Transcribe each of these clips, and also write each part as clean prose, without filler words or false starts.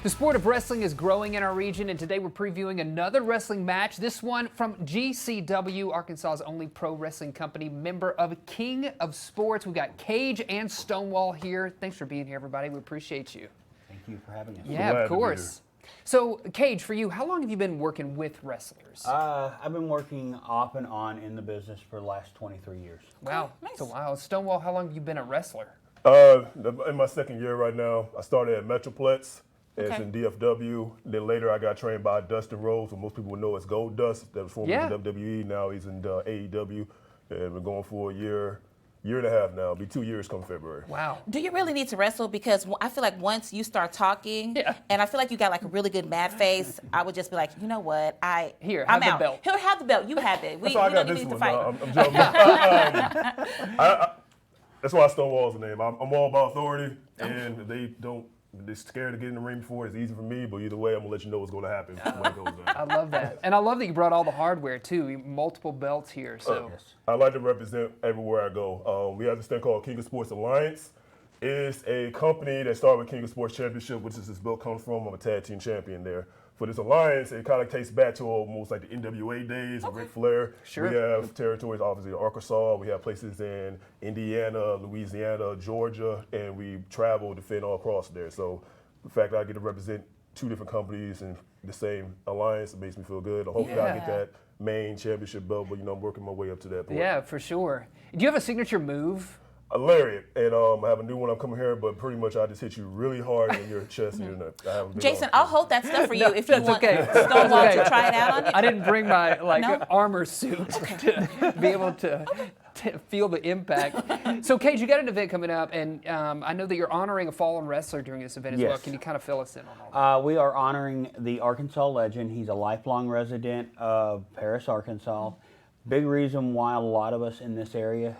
The sport of wrestling is growing in our region, and today we're previewing another wrestling match. This one from GCW, Arkansas's only pro wrestling company, member of King of Sports. We've got Cage and Stonewall here. Thanks for being here, everybody. We appreciate you. Thank you for having us. Yeah, of course. So, Cage, for you, how long have you been working with wrestlers? I've been working off and on in the business for the last 23 years. Wow, that's a while. Stonewall, how long have you been a wrestler? In my second year right now. I started at Metroplex. It's in DFW. Then later I got trained by Dustin Rhodes, who most people would know as Gold Dust. That was formerly in WWE. Now he's in AEW. And been going for a year and a half now. It'll be 2 years come February. Wow. Do you really need to wrestle? Because I feel like once you start talking, and I feel like you got like a really good mad face, I would just be like, you know what? I'm have out. the belt. He'll have the belt. You have it. We I got don't this need to one. fight. I'm joking. That's why Stonewall's the name. I'm all about authority, and they're scared to get in the ring before. It's easy for me, but either way, I'm going to let you know what's going to happen when it goes down. I love that. And I love that you brought all the hardware, too. Multiple belts here. So I like to represent everywhere I go. We have this thing called King of Sports Alliance. It's a company that started with King of Sports Championship, which is this belt comes from. I'm a tag team champion there. For this alliance, it kind of takes back to almost like the NWA days of Ric Flair. Sure. We have territories, obviously, in Arkansas. We have places in Indiana, Louisiana, Georgia, and we travel to defend all across there. So the fact that I get to represent two different companies in the same alliance, it makes me feel good. Hopefully I get that main championship belt, but I'm working my way up to that point. yeah, for sure. Do you have a signature move? A lariat, and I have a new one I'm coming here, but pretty much I just hit you really hard in your chest and your neck. Jason, I'll hold that stuff for you if you that's want okay. Stonewall to try it out on you. I didn't bring my No? armor suit to be able to feel the impact. So, Cage, you got an event coming up, and I know that you're honoring a fallen wrestler during this event as well. Can you kind of fill us in on all that? We are honoring the Arkansas legend. He's a lifelong resident of Paris, Arkansas. Big reason why a lot of us in this area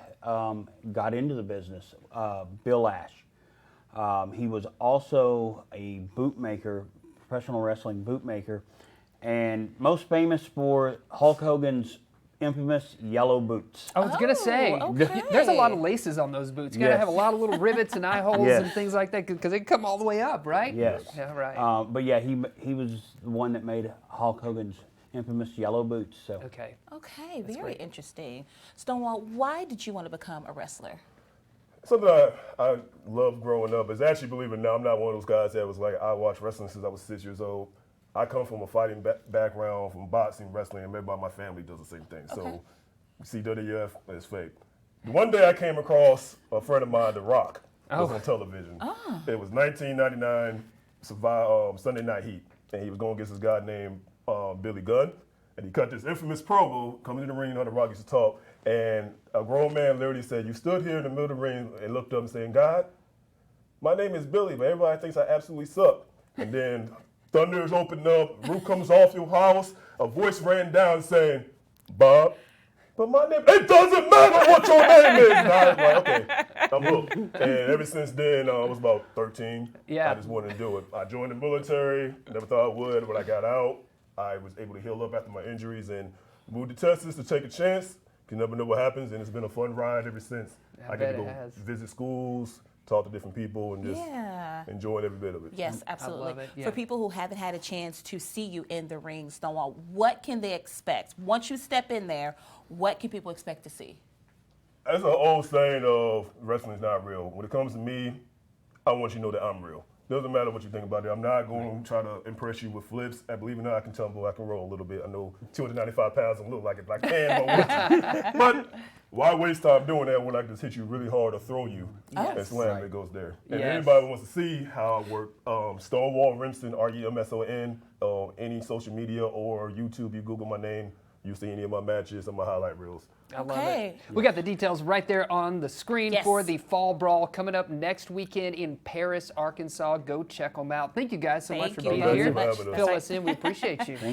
got into the business. Bill Ash. He was also a bootmaker, professional wrestling bootmaker, and most famous for Hulk Hogan's infamous yellow boots. I was going to say, okay. there's a lot of laces on those boots. You got to have a lot of little rivets and eye holes and things like that because they come all the way up, right? Yes. Yeah, right. But yeah, he was the one that made Hulk Hogan's infamous yellow boots. So. Okay. Okay, very interesting. Stonewall, why did you want to become a wrestler? Something I loved growing up is actually, believe it or not, I'm not one of those guys that was like, I watched wrestling since I was 6 years old. I come from a fighting background, from boxing, wrestling, and everybody in my family does the same thing. So, CWF is fake. One day I came across a friend of mine, The Rock, was on television. It was 1999 Sunday Night Heat, and he was going against this guy named Billy Gunn, and he cut this infamous promo, coming in the ring, The Rock used to talk, and a grown man literally said, you stood here in the middle of the ring and looked up and saying, God, my name is Billy, but everybody thinks I absolutely suck. And then thunder is opened up, roof comes off your house, a voice ran down saying, Bob, but my name, it doesn't matter what your name is. And I was like, okay, I'm hooked. And ever since then, I was about 13. Yeah. I just wanted to do it. I joined the military, never thought I would. When I got out, I was able to heal up after my injuries and moved to Texas to take a chance. You never know what happens, and it's been a fun ride ever since. I get to go visit schools, talk to different people, and just enjoy every bit of it. Yes, absolutely. I love it, For people who haven't had a chance to see you in the ring, Stonewall, what can they expect? Once you step in there, what can people expect to see? That's an old saying of wrestling is not real. When it comes to me, I want you to know that I'm real. Doesn't matter what you think about it. I'm not going to try to impress you with flips. I believe it or not, I can tumble, I can roll a little bit. I know 295 pounds don't look like it, like but why waste time doing that when I can just hit you really hard or throw you and slam it goes there. And anybody wants to see how I work, Stonewall Remsen, REMSON, any social media or YouTube, you Google my name, you see any of my matches and my highlight reels. I love it. We got the details right there on the screen for the Fall Brawl coming up next weekend in Paris, Arkansas. Go check them out. Thank you guys so much for being here. Thank you for having us. Fill us in. We appreciate you.